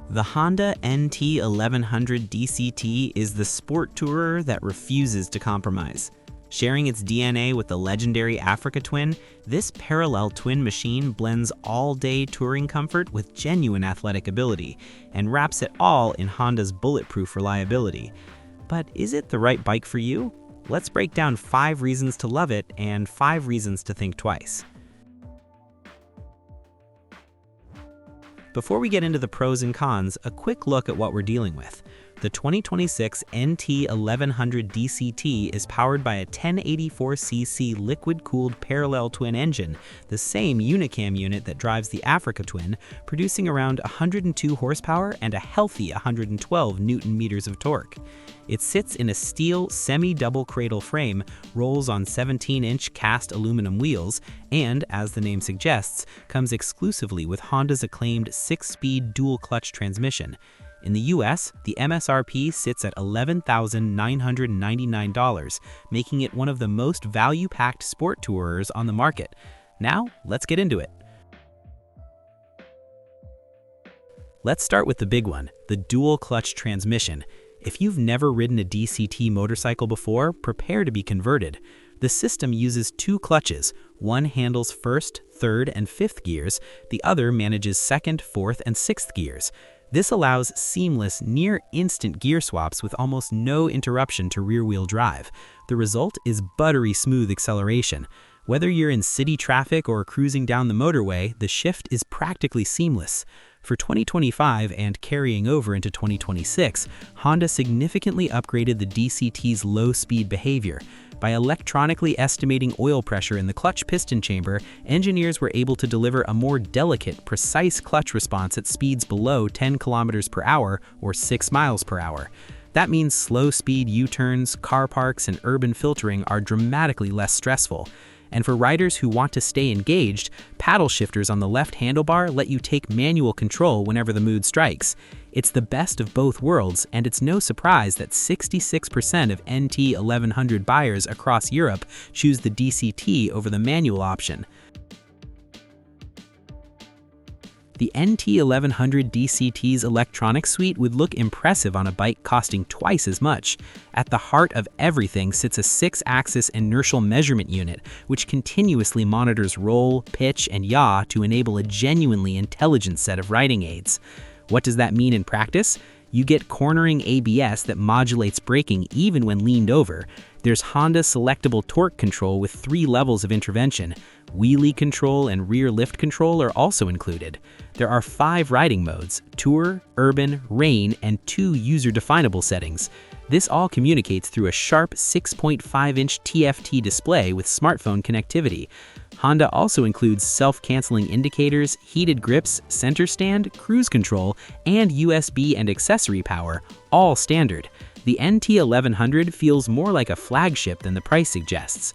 The Honda NT1100 DCT is the sport tourer that refuses to compromise. Sharing its DNA with the legendary Africa Twin, this parallel twin machine blends all-day touring comfort with genuine athletic ability and wraps it all in Honda's bulletproof reliability. But is it the right bike for you? Let's break down 5 reasons to love it and 5 reasons to think twice. Before we get into the pros and cons, a quick look at what we're dealing with. The 2026 NT1100 DCT is powered by a 1084cc liquid-cooled parallel twin engine, the same Unicam unit that drives the Africa Twin, producing around 102 horsepower and a healthy 112 newton-meters of torque. It sits in a steel semi-double cradle frame, rolls on 17-inch cast aluminum wheels, and, as the name suggests, comes exclusively with Honda's acclaimed 6-speed dual-clutch transmission. In the US, the MSRP sits at $11,999, making it one of the most value-packed sport tourers on the market. Now, let's get into it. Let's start with the big one, the dual-clutch transmission. If you've never ridden a DCT motorcycle before, prepare to be converted. The system uses 2 clutches. One handles 1st, 3rd, and 5th gears. The other manages 2nd, 4th, and 6th gears. This allows seamless, near-instant gear swaps with almost no interruption to rear-wheel drive. The result is buttery smooth acceleration. Whether you're in city traffic or cruising down the motorway, the shift is practically seamless. For 2025 and carrying over into 2026, Honda significantly upgraded the DCT's low-speed behavior. By electronically estimating oil pressure in the clutch piston chamber, engineers were able to deliver a more delicate, precise clutch response at speeds below 10 kilometers per hour or 6 miles per hour. That means slow-speed U-turns, car parks, and urban filtering are dramatically less stressful. And for riders who want to stay engaged, paddle shifters on the left handlebar let you take manual control whenever the mood strikes. It's the best of both worlds, and it's no surprise that 66% of NT1100 buyers across Europe choose the DCT over the manual option. The NT1100 DCT's electronics suite would look impressive on a bike costing twice as much. At the heart of everything sits a 6-axis inertial measurement unit, which continuously monitors roll, pitch, and yaw to enable a genuinely intelligent set of riding aids. What does that mean in practice? You get cornering ABS that modulates braking even when leaned over. There's Honda selectable torque control with 3 levels of intervention. Wheelie control and rear lift control are also included. There are 5 riding modes: Tour, Urban, Rain, and 2 user-definable settings. This all communicates through a sharp 6.5-inch TFT display with smartphone connectivity. Honda also includes self-canceling indicators, heated grips, center stand, cruise control, and USB and accessory power, all standard. The NT1100 feels more like a flagship than the price suggests.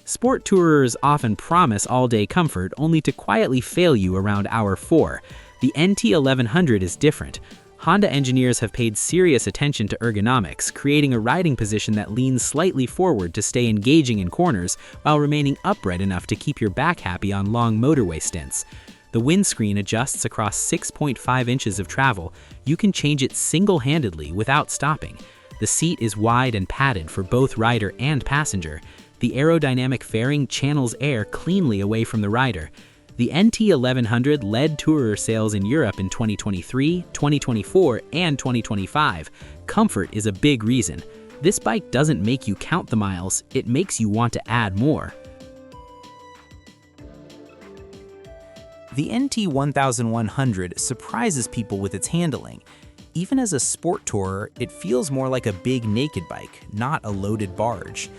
Sport tourers often promise all-day comfort only to quietly fail you around hour 4. The NT1100 is different. Honda engineers have paid serious attention to ergonomics, creating a riding position that leans slightly forward to stay engaging in corners while remaining upright enough to keep your back happy on long motorway stints. The windscreen adjusts across 6.5 inches of travel. You can change it single-handedly without stopping. The seat is wide and padded for both rider and passenger. The aerodynamic fairing channels air cleanly away from the rider. The NT1100 led tourer sales in Europe in 2023, 2024, and 2025. Comfort is a big reason. This bike doesn't make you count the miles, it makes you want to add more. The NT1100 surprises people with its handling. Even as a sport tourer, it feels more like a big naked bike, not a loaded barge.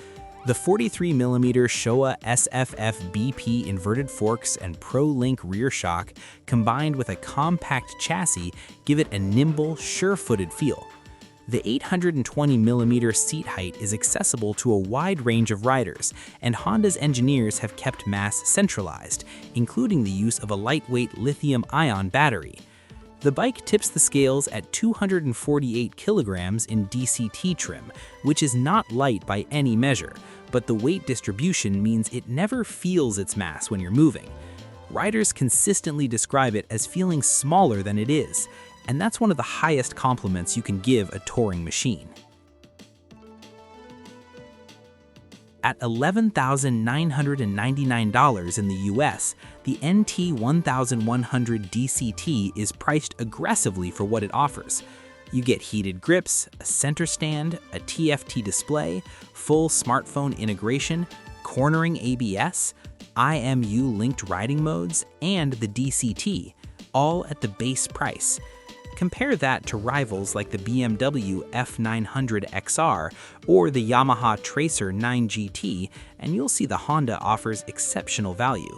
The 43mm Showa SFF BP inverted forks and Pro-Link rear shock, combined with a compact chassis, give it a nimble, sure-footed feel. The 820mm seat height is accessible to a wide range of riders, and Honda's engineers have kept mass centralized, including the use of a lightweight lithium-ion battery. The bike tips the scales at 248 kilograms in DCT trim, which is not light by any measure, but the weight distribution means it never feels its mass when you're moving. Riders consistently describe it as feeling smaller than it is, and that's one of the highest compliments you can give a touring machine. At $11,999 in the US, the NT1100 DCT is priced aggressively for what it offers. You get heated grips, a center stand, a TFT display, full smartphone integration, cornering ABS, IMU-linked riding modes, and the DCT, all at the base price. Compare that to rivals like the BMW F900 XR or the Yamaha Tracer 9 GT, and you'll see the Honda offers exceptional value.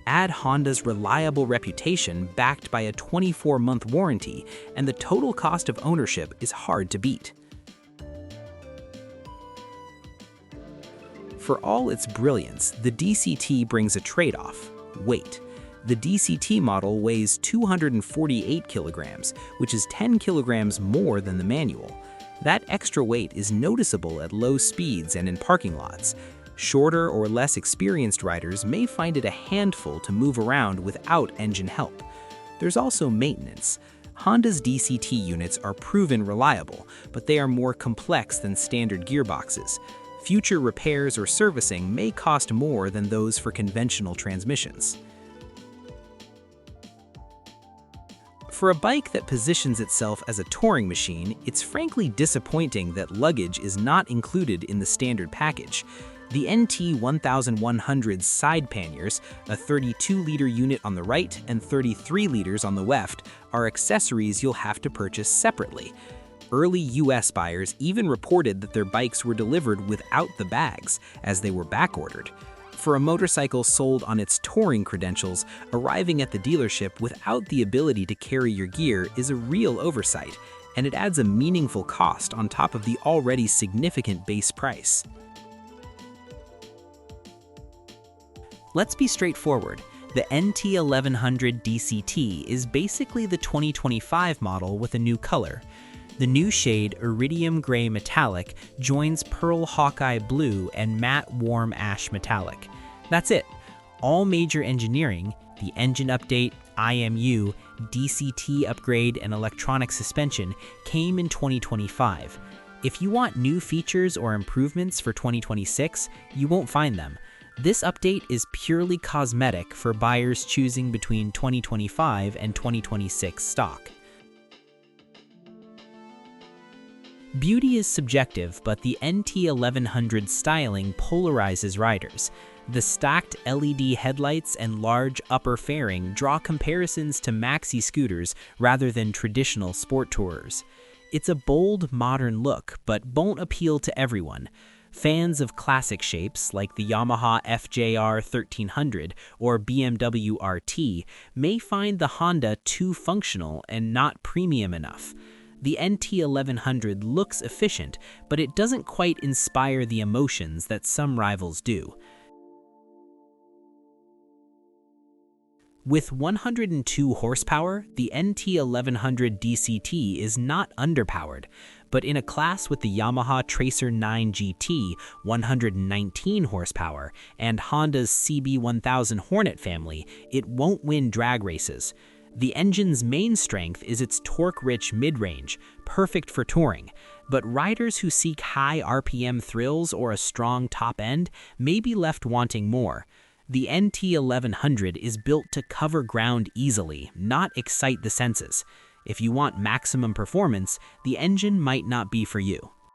Add Honda's reliable reputation backed by a 24-month warranty, and the total cost of ownership is hard to beat. For all its brilliance, the DCT brings a trade-off: weight. The DCT model weighs 248 kilograms, which is 10 kilograms more than the manual. That extra weight is noticeable at low speeds and in parking lots. Shorter or less experienced riders may find it a handful to move around without engine help. There's also maintenance. Honda's DCT units are proven reliable, but they are more complex than standard gearboxes. Future repairs or servicing may cost more than those for conventional transmissions. For a bike that positions itself as a touring machine, it's frankly disappointing that luggage is not included in the standard package. The NT1100's side panniers, a 32-liter unit on the right and 33 liters on the left, are accessories you'll have to purchase separately. Early US buyers even reported that their bikes were delivered without the bags, as they were backordered. For a motorcycle sold on its touring credentials, arriving at the dealership without the ability to carry your gear is a real oversight, and it adds a meaningful cost on top of the already significant base price. Let's be straightforward. The NT1100 DCT is basically the 2025 model with a new color. The new shade Iridium Gray Metallic joins Pearl Hawkeye Blue and Matte Warm Ash Metallic. That's it. All major engineering, the engine update, IMU, DCT upgrade, and electronic suspension came in 2025. If you want new features or improvements for 2026, you won't find them. This update is purely cosmetic for buyers choosing between 2025 and 2026 stock. Beauty is subjective, but the NT1100 styling polarizes riders. The stacked LED headlights and large upper fairing draw comparisons to maxi scooters rather than traditional sport tourers. It's a bold, modern look, but won't appeal to everyone. Fans of classic shapes like the Yamaha FJR 1300 or BMW RT may find the Honda too functional and not premium enough. The NT1100 looks efficient, but it doesn't quite inspire the emotions that some rivals do. With 102 horsepower, the NT1100 DCT is not underpowered, but in a class with the Yamaha Tracer 9 GT, 119 horsepower, and Honda's CB1000 Hornet family, it won't win drag races. The engine's main strength is its torque-rich mid-range, perfect for touring, but riders who seek high RPM thrills or a strong top end may be left wanting more. The NT1100 is built to cover ground easily, not excite the senses. If you want maximum performance, the engine might not be for you.